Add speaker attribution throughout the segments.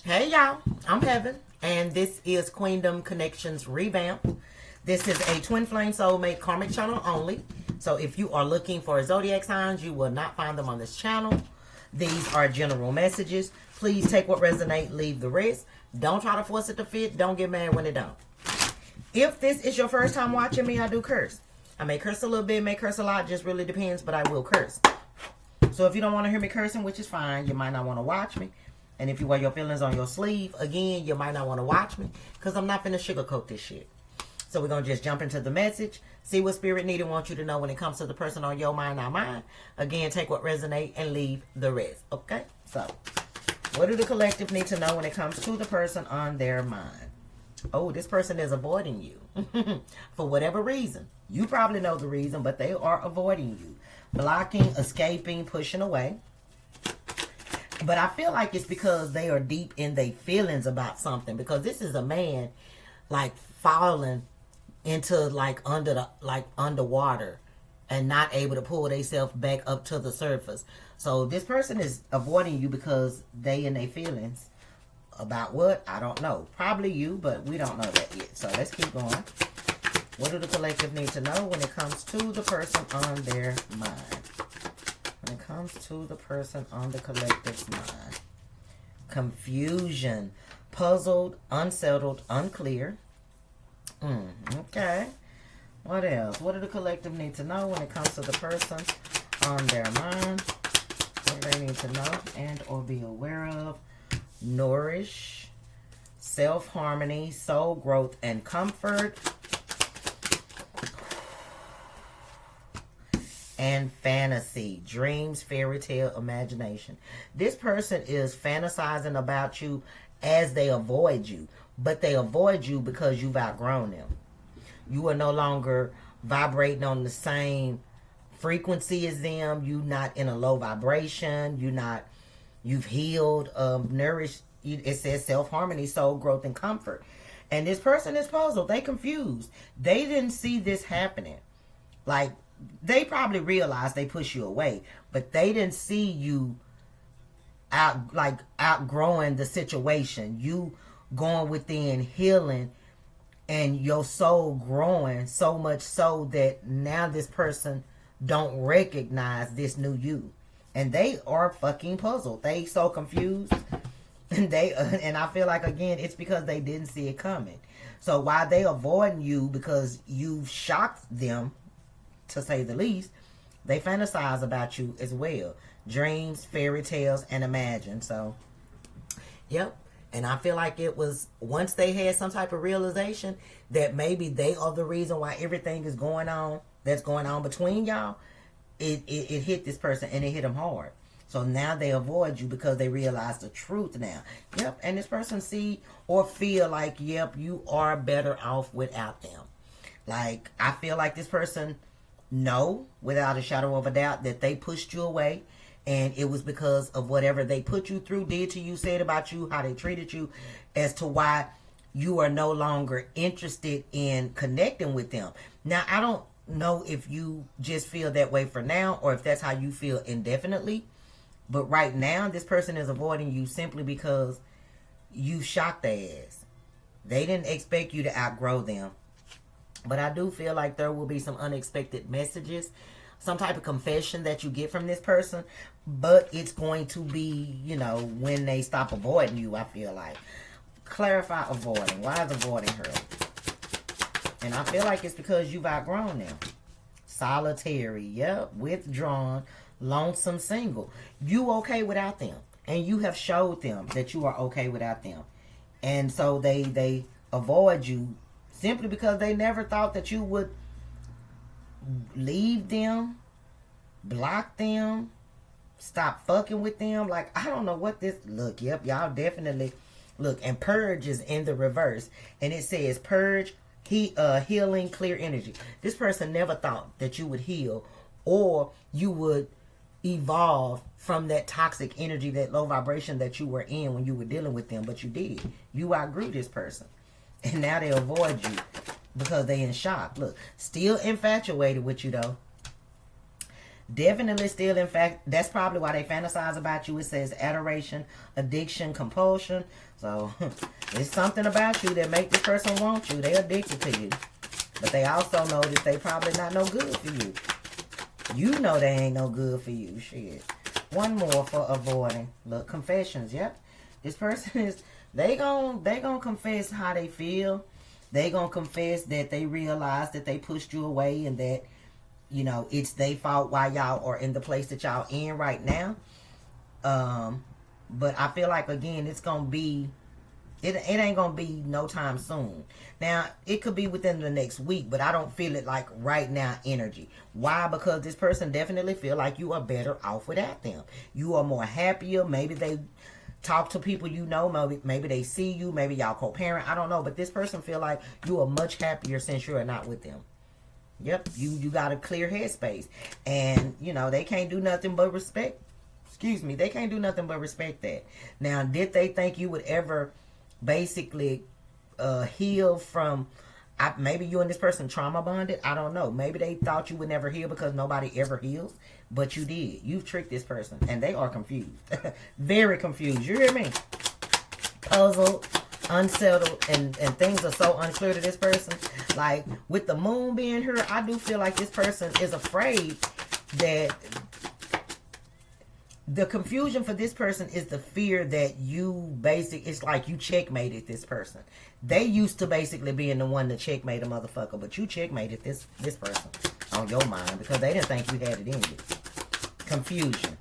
Speaker 1: Hey y'all, I'm Heaven, and this is Queendom Connections Revamp. This is a twin flame soulmate karmic channel only. So if you are looking for zodiac signs, you will not find them on this channel. These are general messages. Please take what resonate, leave the rest. Don't try to force it to fit. Don't get mad when it don't. If this is your first time watching me, I do curse. I may curse a little bit, may curse a lot, just really depends, but I will curse. So if you don't want to hear me cursing, which is fine, you might not want to watch me. And if you wear your feelings on your sleeve, again, you might not want to watch me because I'm not finna sugarcoat this shit. So we're going to just jump into the message, see what Spirit need and want you to know when it comes to the person on your mind, not mine. Again, take what resonate and leave the rest, okay? So, what do the collective need to know when it comes to the person on their mind? Oh, this person is avoiding you for whatever reason. You probably know the reason, but they are avoiding you. Blocking, escaping, pushing away. But I feel like it's because they are deep in their feelings about something. Because this is a man like falling into like underwater and not able to pull themselves back up to the surface. So this person is avoiding you because they in their feelings about what? I don't know. Probably you, but we don't know that yet. So let's keep going. What do the collective need to know when it comes to the person on their mind? When it comes to the person on the collective's mind. Confusion. Puzzled, unsettled, unclear. Okay. What else? What do the collective need to know when it comes to the person on their mind? What do they need to know and or be aware of? Nourish. Self-harmony, soul growth, and comfort. And fantasy, dreams, fairy tale, imagination. This person is fantasizing about you as they avoid you, but they avoid you because you've outgrown them. You are no longer vibrating on the same frequency as them. You're not in a low vibration. You've healed, nourished. It says self-harmony, soul growth, and comfort. And this person is puzzled. They confused. They didn't see this happening. Like, they probably realized they push you away, but they didn't see you outgrowing the situation. You going within, healing, and your soul growing so much so that now this person don't recognize this new you, and they are fucking puzzled. They so confused, and and I feel like again it's because they didn't see it coming. So while they avoiding you because you've shocked them, to say the least, they fantasize about you as well. Dreams, fairy tales, and imagine. So, yep. And I feel like it was once they had some type of realization that maybe they are the reason why everything is going on that's going on between y'all, it hit this person and it hit them hard. So now they avoid you because they realize the truth now. Yep. And this person see or feel like, yep, you are better off without them. Like, I feel like this person know without a shadow of a doubt that they pushed you away, and it was because of whatever they put you through, did to you, said about you, how they treated you, as to why you are no longer interested in connecting with them. Now, I don't know if you just feel that way for now or if that's how you feel indefinitely, but right now this person is avoiding you simply because you shocked their ass. They didn't expect you to outgrow them. But I do feel like there will be some unexpected messages, some type of confession that you get from this person. But it's going to be, when they stop avoiding you, I feel like. Clarify avoiding. Why is avoiding her? And I feel like it's because you've outgrown them. Solitary, yep, withdrawn, lonesome, single. You okay without them. And you have showed them that you are okay without them. And so they avoid you simply because they never thought that you would leave them, block them, stop fucking with them. Like, I don't know what this... Look, yep, y'all definitely... Look, and purge is in the reverse. And it says purge, healing, clear energy. This person never thought that you would heal or you would evolve from that toxic energy, that low vibration that you were in when you were dealing with them. But you did. You outgrew this person. And now they avoid you because they in shock. Look, still infatuated with you though. Definitely still, in fact, that's probably why they fantasize about you. It says adoration, addiction, compulsion. So it's something about you that make this person want you. They're addicted to you. But they also know that they probably not no good for you. You know they ain't no good for you. Shit. One more for avoiding. Look, confessions. Yep. This person is, they gon' confess how they feel. They gonna confess that they realize that they pushed you away and that, you know, it's their fault why y'all are in the place that y'all in right now. But I feel like, again, it's gonna be, it ain't gonna be no time soon. Now, it could be within the next week, but I don't feel it like right now energy. Why? Because this person definitely feel like you are better off without them. You are more happier. Maybe they talk to people you know. Maybe they see you. Maybe y'all co-parent. I don't know. But this person feel like you are much happier since you are not with them. Yep, you got a clear headspace. And, you know, they can't do nothing but respect. Excuse me. They can't do nothing but respect that. Now, did they think you would ever basically heal from, maybe you and this person trauma bonded? I don't know. Maybe they thought you would never heal because nobody ever heals. But you did. You've tricked this person. And they are confused. Very confused. You hear me? Puzzled, unsettled, and things are so unclear to this person. Like, with the moon being here, I do feel like this person is afraid that the confusion for this person is the fear that it's like you checkmated this person. They used to basically being the one to checkmate a motherfucker, but you checkmated this person on your mind because they didn't think you had it in you. Confusion.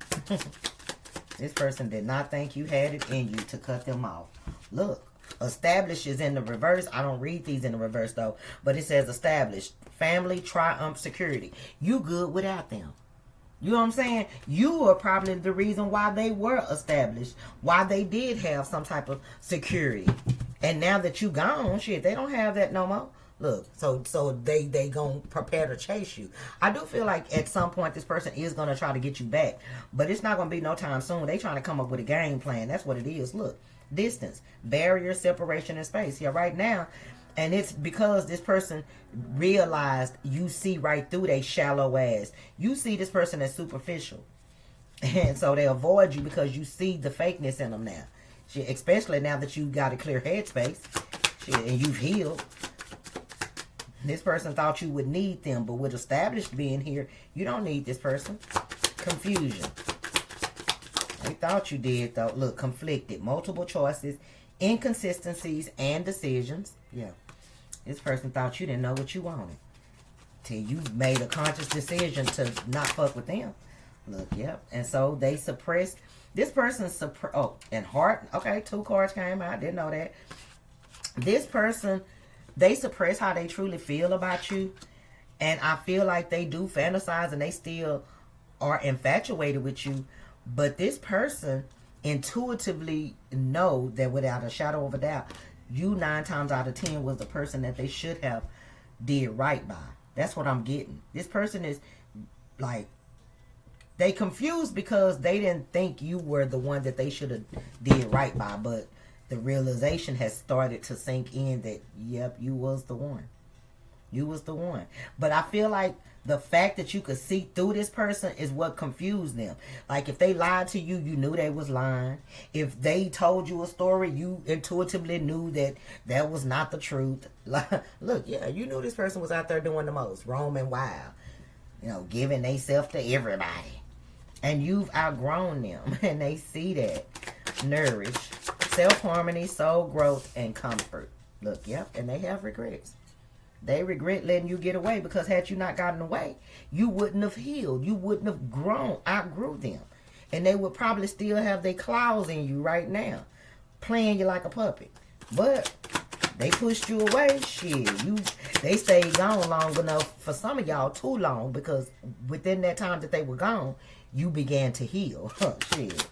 Speaker 1: This person did not think you had it in you to cut them off. Look. Established is in the reverse. I don't read these in the reverse though, but it says established, family, triumph, security. You good without them. You know what I'm saying? You are probably the reason why they were established, why they did have some type of security. And now that you gone, shit, they don't have that no more. Look, so they gonna prepare to chase you. I do feel like at some point this person is gonna try to get you back, but it's not gonna be no time soon. They trying to come up with a game plan. That's what it is. Look. Distance, barrier, separation, and space. Yeah, right now. And it's because this person realized you see right through they shallow ass. You see this person as superficial. And so they avoid you because you see the fakeness in them now. Shit, especially now that you got a clear headspace. Shit, and you've healed. This person thought you would need them, but with established being here, you don't need this person. Confusion. They thought you did, though. Look, conflicted. Multiple choices, inconsistencies, and decisions. Yeah. This person thought you didn't know what you wanted. Till you made a conscious decision to not fuck with them. Look, yep. And so they suppressed. This person suppressed. Oh, and heart. Okay, 2 cards came out. Didn't know that. This person, they suppress how they truly feel about you. And I feel like they do fantasize and they still are infatuated with you. But this person intuitively know that without a shadow of a doubt, you 9 times out of 10 was the person that they should have did right by. That's what I'm getting. This person is like, they confused because they didn't think you were the one that they should have did right by. But the realization has started to sink in that, yep, you was the one. You was the one. But I feel like the fact that you could see through this person is what confused them. Like, if they lied to you, you knew they was lying. If they told you a story, you intuitively knew that that was not the truth. Look, yeah, you knew this person was out there doing the most. Roaming wild. You know, giving themselves to everybody. And you've outgrown them. And they see that. Nourish. Self-harmony, soul growth, and comfort. Look, yep, and they have regrets. They regret letting you get away because had you not gotten away, you wouldn't have healed. You wouldn't have outgrew them. And they would probably still have their claws in you right now, playing you like a puppet. But they pushed you away. Shit, they stayed gone long enough for some of y'all, too long, because within that time that they were gone, you began to heal. Shit.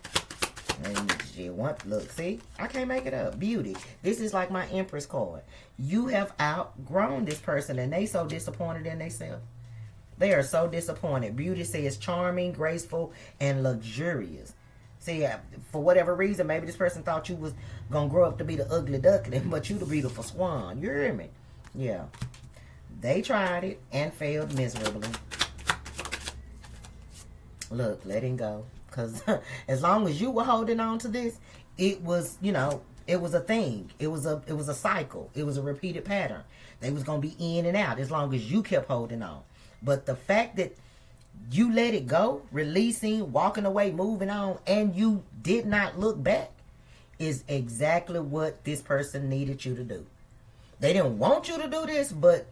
Speaker 1: And shit, look, see? I can't make it up. Beauty. This is like my Empress card. You have outgrown this person, and they so disappointed in themselves. They are so disappointed. Beauty says charming, graceful, and luxurious. See, for whatever reason, maybe this person thought you was going to grow up to be the ugly duckling, but you the beautiful swan. You hear me? Yeah. They tried it and failed miserably. Look, letting go. Because as long as you were holding on to this, it was, you know, it was a thing. It was a cycle. It was a repeated pattern. They was going to be in and out as long as you kept holding on. But the fact that you let it go, releasing, walking away, moving on, and you did not look back is exactly what this person needed you to do. They didn't want you to do this, but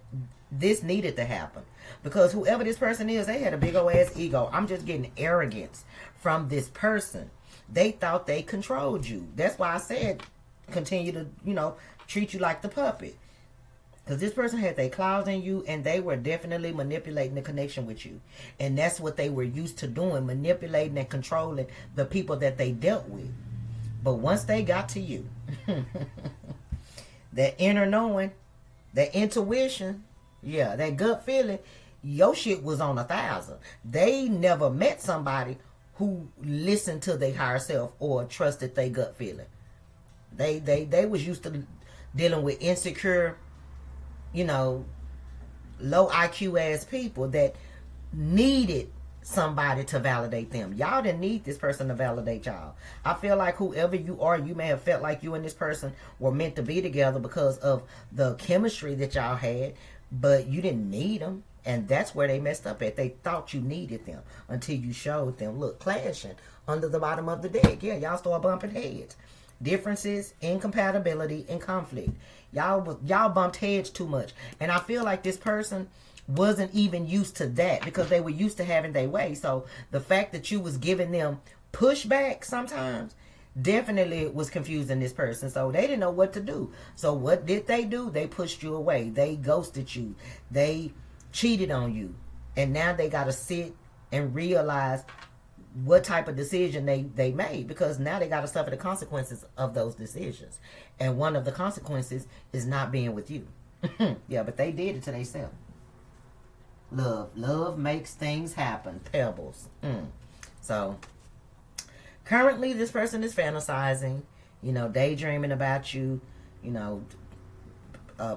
Speaker 1: this needed to happen. Because whoever this person is, they had a big old ass ego. I'm just getting arrogance from this person. They thought they controlled you. That's why I said continue to, you know, treat you like the puppet. Because this person had their claws in you, and they were definitely manipulating the connection with you. And that's what they were used to doing, manipulating and controlling the people that they dealt with. But once they got to you, that inner knowing, that intuition, yeah, that gut feeling, your shit was on 1,000. They never met somebody who listened to their higher self or trusted their gut feeling. They was used to dealing with insecure, you know, low IQ ass people that needed somebody to validate them. Y'all didn't need this person to validate y'all. I feel like whoever you are, you may have felt like you and this person were meant to be together because of the chemistry that y'all had, but you didn't need them. And that's where they messed up at. They thought you needed them until you showed them. Look, clashing under the bottom of the deck. Yeah, y'all start bumping heads. Differences, incompatibility, and conflict. Y'all bumped heads too much. And I feel like this person wasn't even used to that because they were used to having their way. So the fact that you was giving them pushback sometimes definitely was confusing this person. So they didn't know what to do. So what did they do? They pushed you away. They ghosted you. They cheated on you. And now they got to sit and realize what type of decision they made, because now they got to suffer the consequences of those decisions. And one of the consequences is not being with you. Yeah, but they did it to themselves. Love makes things happen. Pebbles. So currently this person is fantasizing, you know, daydreaming about you, you know,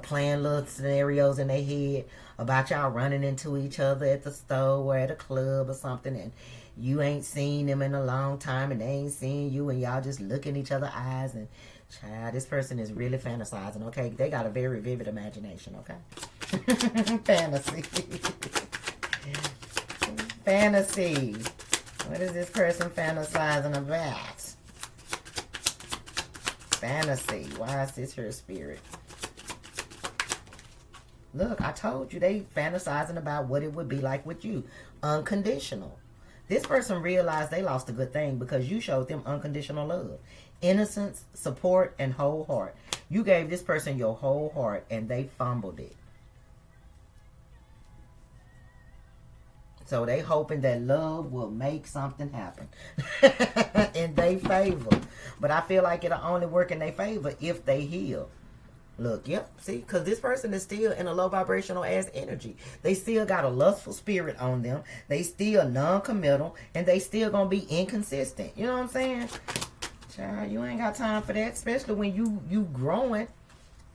Speaker 1: playing little scenarios in their head about y'all running into each other at the store or at a club or something, and you ain't seen them in a long time and they ain't seen you, and y'all just look in each other's eyes. And child, this person is really fantasizing. Okay, they got a very vivid imagination. Okay. Fantasy. Fantasy. What is this person fantasizing about? Fantasy. Why is this here, spirit? Look, I told you they fantasizing about what it would be like with you. Unconditional. This person realized they lost a good thing because you showed them unconditional love. Innocence, support, and whole heart. You gave this person your whole heart and they fumbled it. So they hoping that love will make something happen in their favor. But I feel like it'll only work in their favor if they heal. Look, yep, see, because this person is still in a low vibrational ass energy. They still got a lustful spirit on them. They still non-committal, and they still gonna be inconsistent. You know what I'm saying? Child, you ain't got time for that, especially when you growing.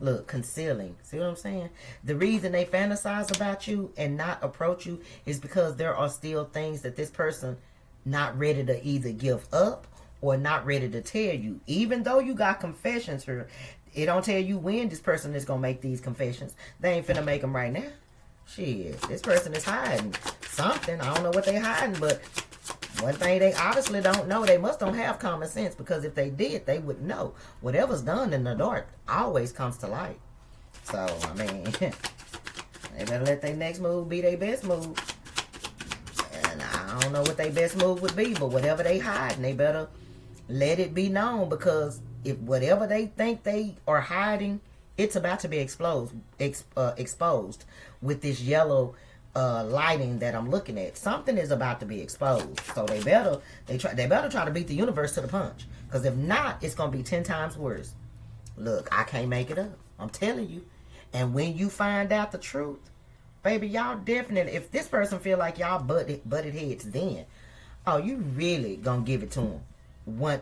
Speaker 1: Look, concealing. See what I'm saying? The reason they fantasize about you and not approach you is because there are still things that this person not ready to either give up or not ready to tell you. Even though you got confessions here, it don't tell you when this person is going to make these confessions. They ain't finna make them right now. Shit, this person is hiding something. I don't know what they hiding, but one thing they obviously don't know, they must don't have common sense, because if they did, they would know. Whatever's done in the dark always comes to light. So, I mean, they better let their next move be their best move. And I don't know what their best move would be, but whatever they hiding, they better let it be known, because if whatever they think they are hiding, it's about to be exposed with this yellow lighting that I'm looking at. Something is about to be exposed. So they better try to beat the universe to the punch. Because if not, it's gonna be 10 times worse. Look, I can't make it up. I'm telling you. And when you find out the truth, baby, y'all definitely, if this person feel like y'all butted heads then, oh, you really gonna give it to them.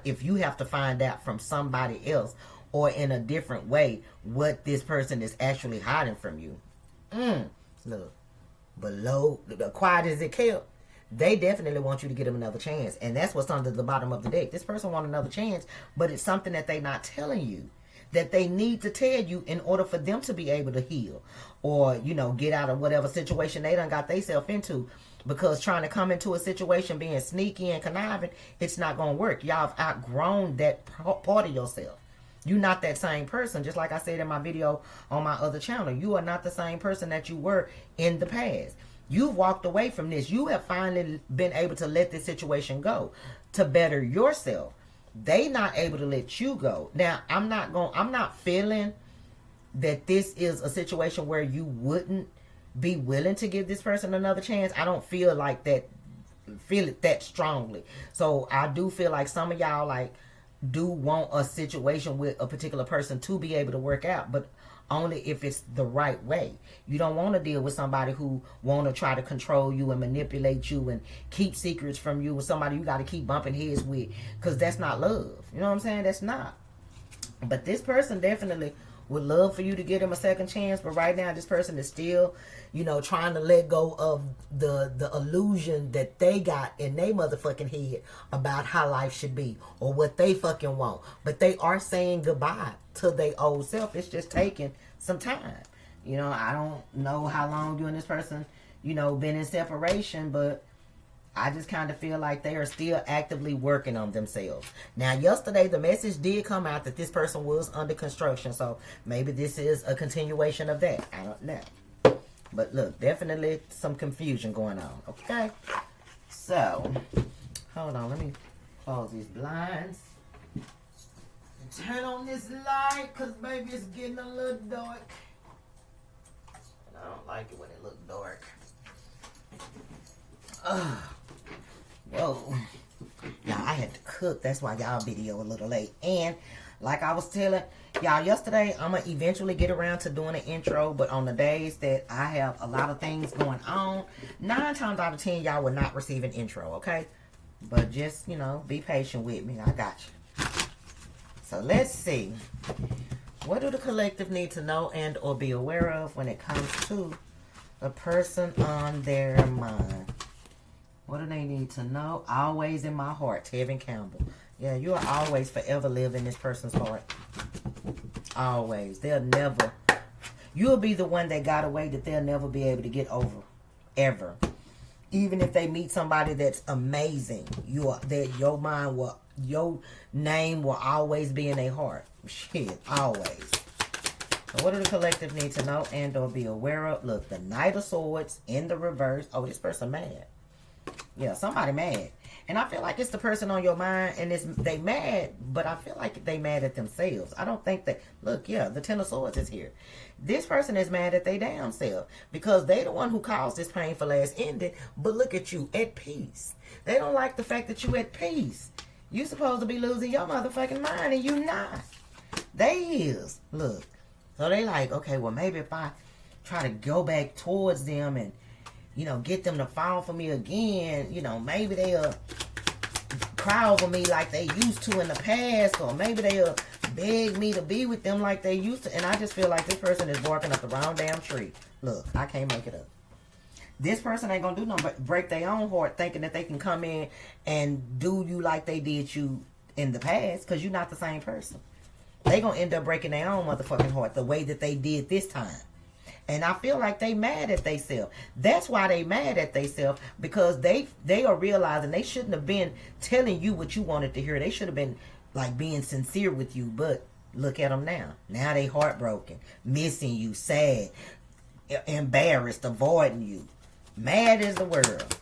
Speaker 1: If you have to find out from somebody else or in a different way what this person is actually hiding from you. Look, below, quiet as it kept, they definitely want you to get them another chance. And that's what's under the bottom of the deck. This person wants another chance, but it's something that they're not telling you, that they need to tell you in order for them to be able to heal or, you know, get out of whatever situation they done got themselves into. Because trying to come into a situation being sneaky and conniving, it's not going to work. Y'all have outgrown that part of yourself. You're not that same person. Just like I said in my video on my other channel, you are not the same person that you were in the past. You've walked away from this. You have finally been able to let this situation go to better yourself. They not able to let you go. Now, I'm not feeling that this is a situation where you wouldn't be willing to give this person another chance. I don't feel like that, feel it that strongly. So I do feel like some of y'all like do want a situation with a particular person to be able to work out, but only if it's the right way. You don't want to deal with somebody who want to try to control you and manipulate you and keep secrets from you, with somebody you got to keep bumping heads with, because that's not love. You know what I'm saying? That's not. But this person definitely would love for you to give them a second chance, but right now this person is still, you know, trying to let go of the illusion that they got in their motherfucking head about how life should be or what they fucking want. But they are saying goodbye to their old self. It's just taking some time. You know, I don't know how long you and this person, you know, been in separation, but I just kind of feel like they are still actively working on themselves. Now, yesterday, the message did come out that this person was under construction. So, maybe this is a continuation of that. I don't know. But look, definitely some confusion going on. Okay? So, hold on. Let me close these blinds. Turn on this light, because baby, it's getting a little dark. And I don't like it when it looks dark. Whoa. Y'all, I had to cook. That's why y'all video a little late. And like I was telling y'all yesterday, I'm going to eventually get around to doing an intro. But on the days that I have a lot of things going on, 9 times out of 10, y'all will not receive an intro, okay? But just, you know, be patient with me. I got you. So let's see. What do the collective need to know and or be aware of when it comes to the person on their mind? What do they need to know? Always in my heart, Tevin Campbell. Yeah, you are always forever live in this person's heart. Always. They'll never. You'll be the one that got away that they'll never be able to get over. Ever. Even if they meet somebody that's amazing, your name will always be in their heart. Shit, always. So what do the collective need to know and or be aware of? Look, the Knight of Swords in the reverse. Oh, this person mad. Yeah, somebody mad. And I feel like it's the person on your mind and they mad, but I feel like they mad at themselves. I don't think that, look, yeah, the Ten of Swords is here. This person is mad at their damn self because they the one who caused this painful ass ending, but look at you, at peace. They don't like the fact that you at peace. You supposed to be losing your motherfucking mind and you not. They is. Look. So they like, okay, well maybe if I try to go back towards them and, you know, get them to fall for me again, you know, maybe they'll cry over me like they used to in the past, or maybe they'll beg me to be with them like they used to. And I just feel like this person is barking up the wrong damn tree. Look, I can't make it up. This person ain't gonna do nothing but break their own heart thinking that they can come in and do you like they did you in the past, because you're not the same person. They gonna end up breaking their own motherfucking heart the way that they did this time. And I feel like they mad at themselves. That's why they mad at themselves, because they are realizing they shouldn't have been telling you what you wanted to hear. They should have been like being sincere with you. But look at them now. Now they heartbroken, missing you, sad, embarrassed, avoiding you. Mad as the world.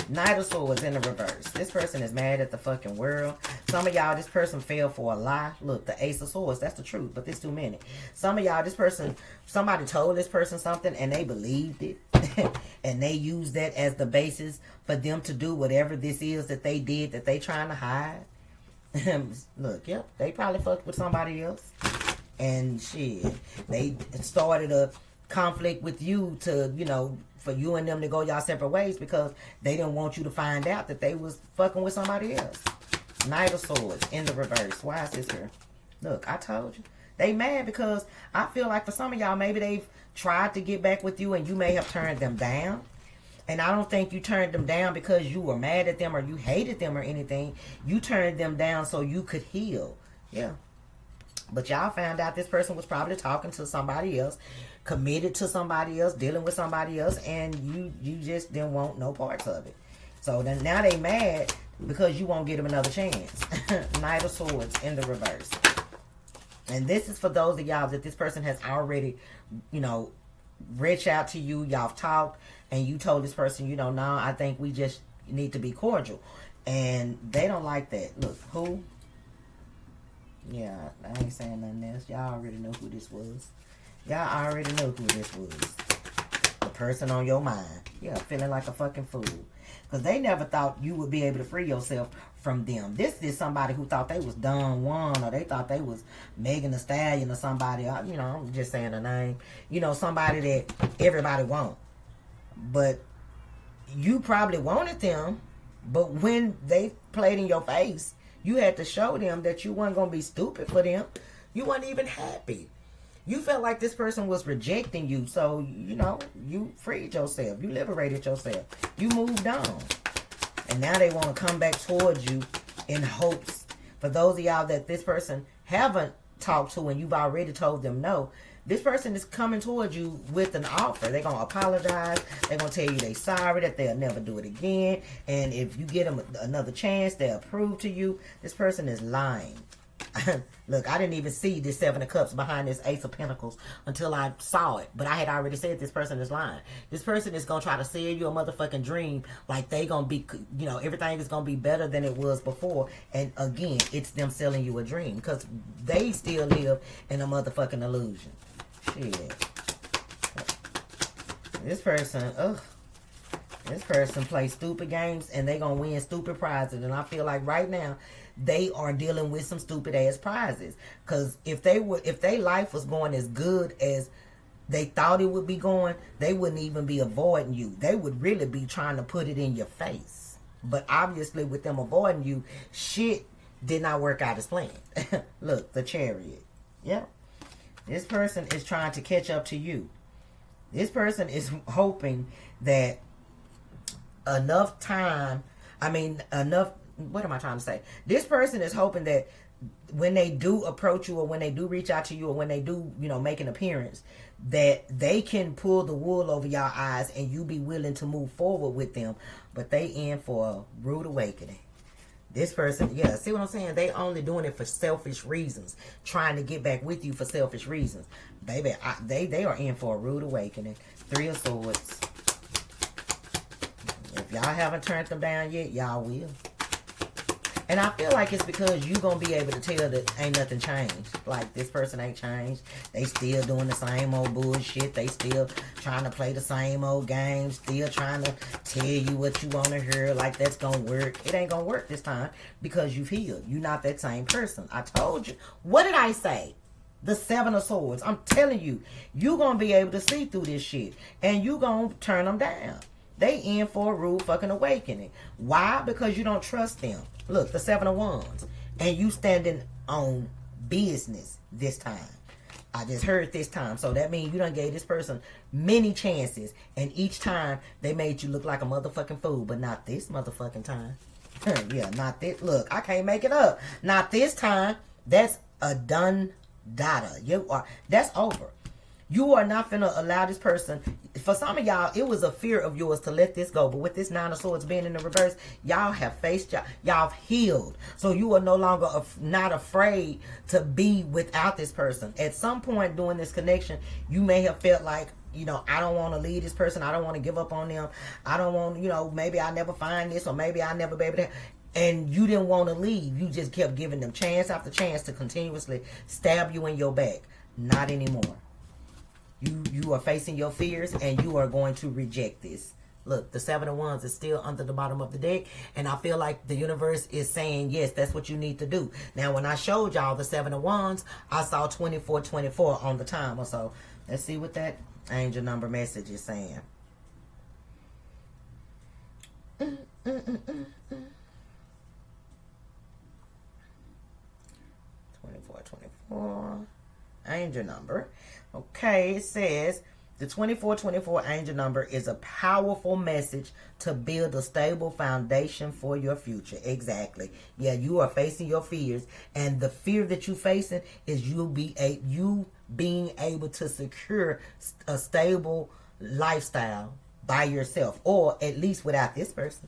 Speaker 1: Knight of Swords in the reverse. This person is mad at the fucking world. Some of y'all, this person fell for a lie. Look, the Ace of Swords, that's the truth, but there's too many. Some of y'all, this person, somebody told this person something and they believed it. And they used that as the basis for them to do whatever this is that they did that they trying to hide. Look, yep, they probably fucked with somebody else. And shit, they started a conflict with you to, you know, for you and them to go y'all separate ways because they didn't want you to find out that they was fucking with somebody else. Knight of Swords in the reverse. Why is this here? Look, I told you. They mad because I feel like for some of y'all, maybe they've tried to get back with you and you may have turned them down. And I don't think you turned them down because you were mad at them or you hated them or anything. You turned them down so you could heal. Yeah. But y'all found out this person was probably talking to somebody else, committed to somebody else, dealing with somebody else, and you just didn't want no parts of it. So then now they mad because you won't give them another chance. Knight of Swords in the reverse. And this is for those of y'all that this person has already, you know, reached out to you. Y'all talked and you told this person, you know, no, I think we just need to be cordial. And they don't like that. Look, who? Yeah, I ain't saying nothing else. Y'all already know who this was. Y'all already know who this was. The person on your mind. Yeah, feeling like a fucking fool. Because they never thought you would be able to free yourself from them. This is somebody who thought they was Don Juan, or they thought they was Megan Thee Stallion or somebody. You know, I'm just saying the name. You know, somebody that everybody want. But you probably wanted them. But when they played in your face, you had to show them that you weren't going to be stupid for them. You weren't even happy. You felt like this person was rejecting you. So, you know, you freed yourself. You liberated yourself. You moved on. And now they want to come back towards you in hopes. For those of y'all that this person haven't talked to and you've already told them no, this person is coming towards you with an offer. They're going to apologize. They're going to tell you they're sorry, that they'll never do it again. And if you get them another chance, they'll prove to you. This person is lying. Look, I didn't even see this Seven of Cups behind this Ace of Pentacles until I saw it. But I had already said this person is lying. This person is going to try to sell you a motherfucking dream like they going to be, you know, everything is going to be better than it was before. And again, it's them selling you a dream because they still live in a motherfucking illusion. Shit. This person, this person plays stupid games and they going to win stupid prizes. And I feel like right now, they are dealing with some stupid ass prizes. Because if their life was going as good as they thought it would be going, they wouldn't even be avoiding you. They would really be trying to put it in your face. But obviously with them avoiding you, shit did not work out as planned. Look, the Chariot. Yep. This person is trying to catch up to you. This person is hoping that enough time, what am I trying to say? This person is hoping that when they do approach you or when they do reach out to you or when they do, you know, make an appearance, that they can pull the wool over your eyes and you be willing to move forward with them. But they in for a rude awakening. This person, yeah, see what I'm saying? They only doing it for selfish reasons. Trying to get back with you for selfish reasons. Baby, they are in for a rude awakening. Three of Swords. If y'all haven't turned them down yet, y'all will. And I feel like it's because you're going to be able to tell that ain't nothing changed. Like, this person ain't changed. They still doing the same old bullshit. They still trying to play the same old games. Still trying to tell you what you want to hear. Like, that's going to work. It ain't going to work this time because you've healed. You're not that same person. I told you. What did I say? The Seven of Swords. I'm telling you, you're going to be able to see through this shit. And you're going to turn them down. They in for a rude fucking awakening. Why? Because you don't trust them. Look, the Seven of Wands. And you standing on business this time. I just heard this time. So that means you done gave this person many chances. And each time they made you look like a motherfucking fool. But not this motherfucking time. Yeah, not this. Look, I can't make it up. Not this time. That's a done data. That's over. You are not finna allow this person. For some of y'all, it was a fear of yours to let this go. But with this Nine of Swords being in the reverse, y'all have faced, y'all have healed. So you are no longer not afraid to be without this person. At some point during this connection, you may have felt like, you know, I don't want to leave this person. I don't want to give up on them. I don't want, you know, maybe I'll never find this or maybe I'll never be able to. And you didn't want to leave. You just kept giving them chance after chance to continuously stab you in your back. Not anymore. You are facing your fears and you are going to reject this. Look, the Seven of Wands is still under the bottom of the deck. And I feel like the universe is saying, yes, that's what you need to do. Now, when I showed y'all the Seven of Wands, I saw 2424 on the timer. So let's see what that angel number message is saying. 2424. Angel number. Okay, it says, The 2424 angel number is a powerful message to build a stable foundation for your future. Exactly. Yeah, you are facing your fears, and the fear that you're facing is you being able to secure a stable lifestyle by yourself, or at least without this person.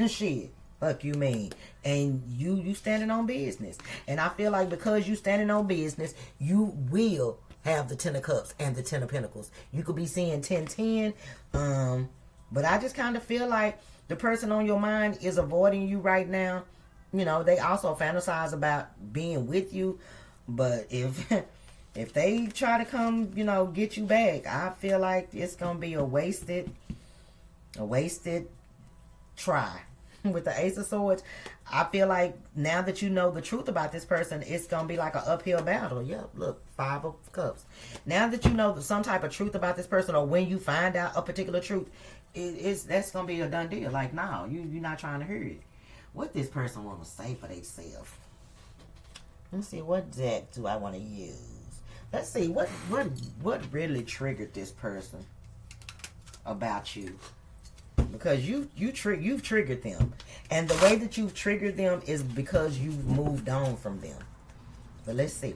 Speaker 1: Shit. Fuck you mean. And you standing on business. And I feel like because you standing on business, you will have the 10 of cups and the 10 of pentacles. You could be seeing 10-10. But I just kind of feel like the person on your mind is avoiding you right now. You know, they also fantasize about being with you. But if they try to come, you know, get you back, I feel like it's going to be a wasted try. With the Ace of Swords, I feel like now that you know the truth about this person, it's going to be like an uphill battle. Yep, look, 5 of Cups. Now that you know some type of truth about this person, or when you find out a particular truth, that's going to be a done deal. Like, no, you're not trying to hear it. What this person want to say for themselves? Let's see, what deck do I want to use? Let's see, what really triggered this person about you? Because you've triggered them, and the way that you've triggered them is because you've moved on from them. But let's see,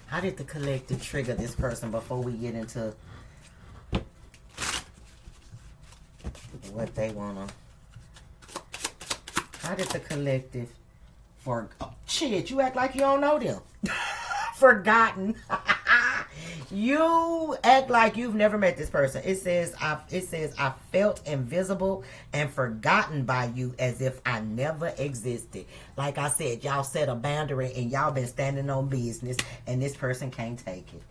Speaker 1: how did the collective trigger this person before we get into what they wanna? How did the collective shit? You act like you don't know them. Forgotten. You act like you've never met this person. It says I felt invisible and forgotten by you as if I never existed. Like I said, y'all set a boundary and y'all been standing on business, and this person can't take it.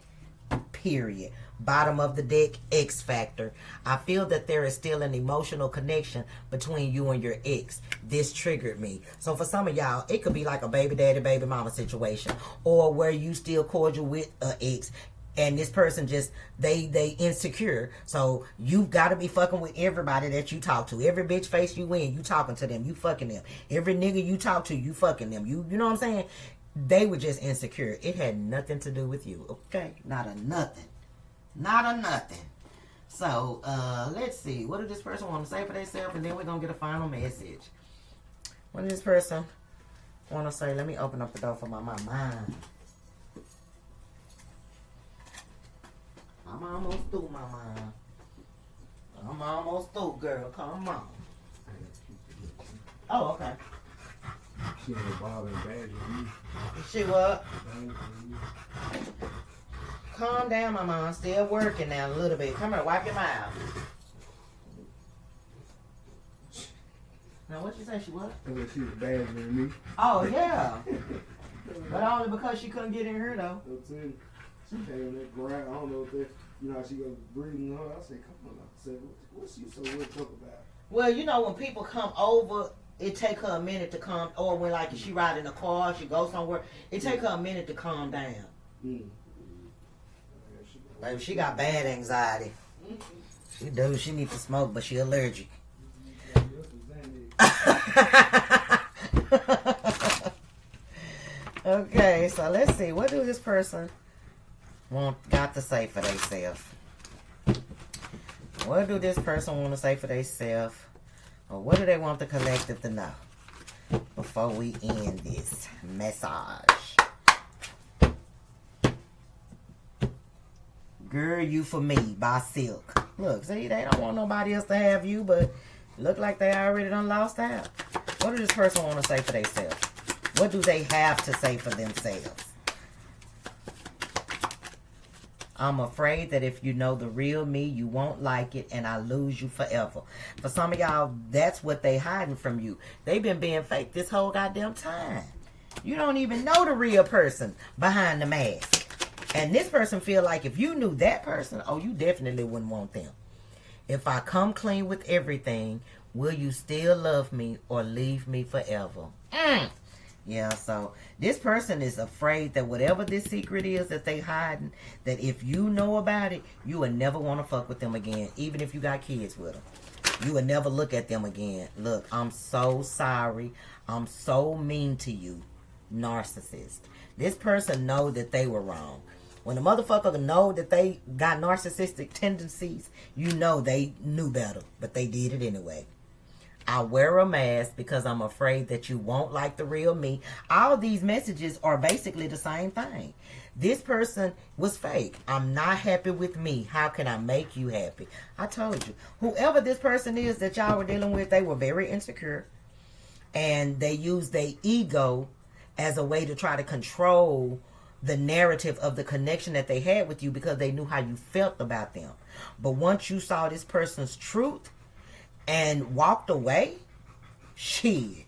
Speaker 1: Period. Bottom of the deck, X factor. I feel that there is still an emotional connection between you and your ex. This triggered me. So for some of y'all, it could be like a baby daddy, baby mama situation, or where you still cordial with an ex, and this person just, they insecure. So you've got to be fucking with everybody that you talk to. Every bitch face you in, you talking to them, you fucking them. Every nigga you talk to, you fucking them. You know what I'm saying? They were just insecure. It had nothing to do with you. Okay? Not a nothing. Not a nothing. So, let's see. What did this person want to say for themselves? And then we're going to get a final message. What did this person want to say? Let me open up the door for my mind. I'm almost through, my mind. I'm almost through, girl. Come on. Oh, okay.
Speaker 2: She ain't bothering badger you.
Speaker 1: She what? Calm down, my mom. Still working now a little bit. Come here, wipe your mouth. Now, what you say she was?
Speaker 2: She was badgering me.
Speaker 1: Oh, yeah. But only because she couldn't get in here, though.
Speaker 2: That's it. She came in that ground. I don't know if that, you know how she goes breathing on. I said, come on. I said, what's you so worried talk about?
Speaker 1: Well, you know, when people come over, it take her a minute to calm, or when, like, she ride in a car, she goes somewhere, it take her a minute to calm down. Baby, she got bad anxiety. She do. She need to smoke, but she allergic. Okay, so let's see. What do this person got to say for themselves? What do this person want to say for themselves? Or what do they want the collective to know before we end this massage? Girl, You For Me by Silk. Look, see, they don't want nobody else to have you, but look like they already done lost out. What do this person want to say for themselves? What do they have to say for themselves? I'm afraid that if you know the real me, you won't like it, and I lose you forever. For some of y'all, that's what they hiding from you. They've been being fake this whole goddamn time. You don't even know the real person behind the mask. And this person feel like if you knew that person, oh, you definitely wouldn't want them. If I come clean with everything, will you still love me or leave me forever? Yeah, so this person is afraid that whatever this secret is that they hiding, that if you know about it, you will never want to fuck with them again, even if you got kids with them. You will never look at them again. Look, I'm so sorry. I'm so mean to you, narcissist. This person know that they were wrong. When a motherfucker know that they got narcissistic tendencies, you know they knew better, but they did it anyway. I wear a mask because I'm afraid that you won't like the real me. All these messages are basically the same thing. This person was fake. I'm not happy with me. How can I make you happy? I told you. Whoever this person is that y'all were dealing with, they were very insecure. And they used their ego as a way to try to control the narrative of the connection that they had with you because they knew how you felt about them. But once you saw this person's truth and walked away, shit,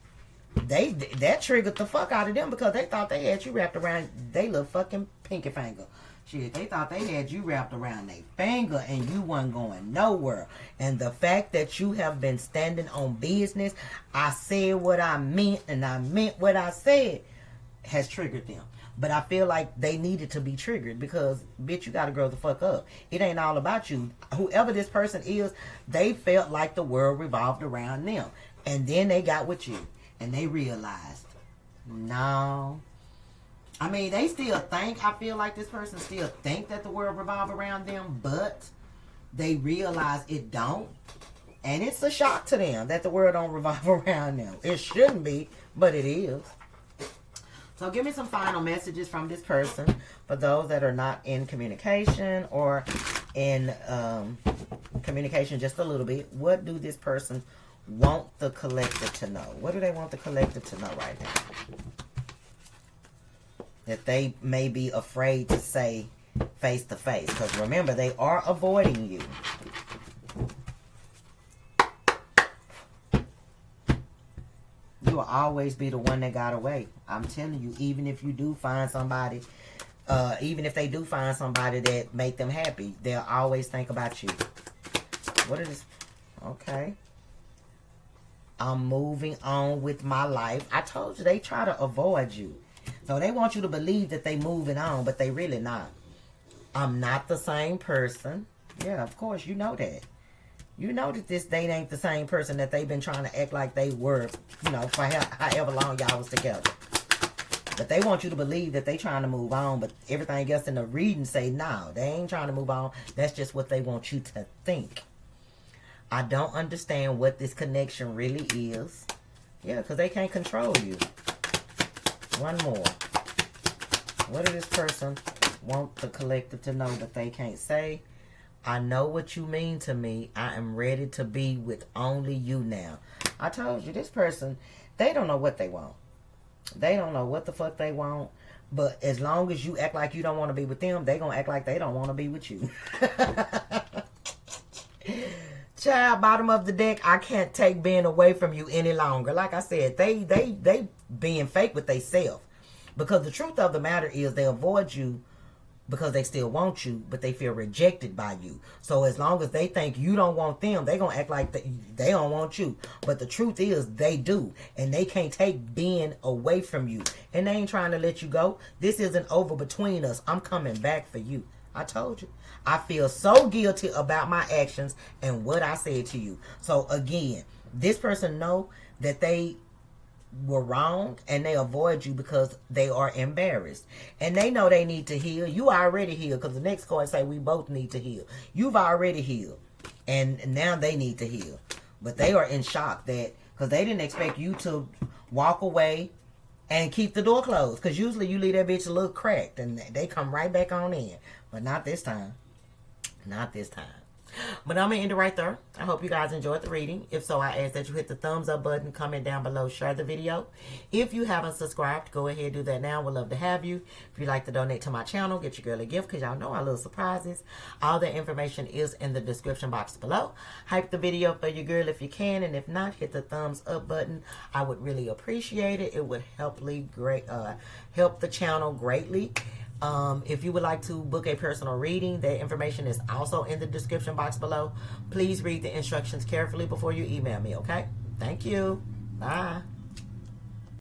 Speaker 1: that triggered the fuck out of them because they thought they had you wrapped around their little fucking pinky finger. Shit, they thought they had you wrapped around their finger and you wasn't going nowhere. And the fact that you have been standing on business, I said what I meant and I meant what I said, has triggered them. But I feel like they needed to be triggered because, bitch, you got to grow the fuck up. It ain't all about you. Whoever this person is, they felt like the world revolved around them. And then they got with you. And they realized, no. I mean, they still think, I feel like this person still think that the world revolves around them. But they realize it don't. And it's a shock to them that the world don't revolve around them. It shouldn't be, but it is. So give me some final messages from this person for those that are not in communication or in communication just a little bit. What do this person want the collective to know? What do they want the collective to know right now? That they may be afraid to say face to face. Because remember, they are avoiding you. You will always be the one that got away. I'm telling you, even if you do find somebody, even if they do find somebody that make them happy, they'll always think about you. What is this? Okay. I'm moving on with my life. I told you, they try to avoid you. So they want you to believe that they moving on, but they really not. I'm not the same person. Yeah, of course, you know that. You know that this date ain't the same person that they've been trying to act like they were, you know, for however long y'all was together. But they want you to believe that they trying to move on, but everything else in the reading say, no, they ain't trying to move on. That's just what they want you to think. I don't understand what this connection really is. Yeah, because they can't control you. One more. What does this person want the collective to know but they can't say? I know what you mean to me. I am ready to be with only you now. I told you, this person, they don't know what they want. They don't know what the fuck they want. But as long as you act like you don't want to be with them, they going to act like they don't want to be with you. Child, bottom of the deck, I can't take being away from you any longer. Like I said, they being fake with themselves. Because the truth of the matter is they avoid you because they still want you, but they feel rejected by you. So as long as they think you don't want them, they going to act like they don't want you. But the truth is they do. And they can't take being away from you. And they ain't trying to let you go. This isn't over between us. I'm coming back for you. I told you. I feel so guilty about my actions and what I said to you. So again, this person know that they were wrong and they avoid you because they are embarrassed. And they know they need to heal. You already healed because the next card say we both need to heal. You've already healed. And now they need to heal. But they are in shock that because they didn't expect you to walk away and keep the door closed. Because usually you leave that bitch a little cracked and they come right back on in. But not this time. Not this time. But I'm going to end it right there. I hope you guys enjoyed the reading. If so, I ask that you hit the thumbs up button, comment down below, share the video. If you haven't subscribed, go ahead and do that now. We'd love to have you. If you'd like to donate to my channel, get your girl a gift because y'all know our little surprises. All the information is in the description box below. Hype the video for your girl if you can. And if not, hit the thumbs up button. I would really appreciate it. It would help the channel greatly. If you would like to book a personal reading, that information is also in the description box below. Please read the instructions carefully before you email me, okay? Thank you. Bye.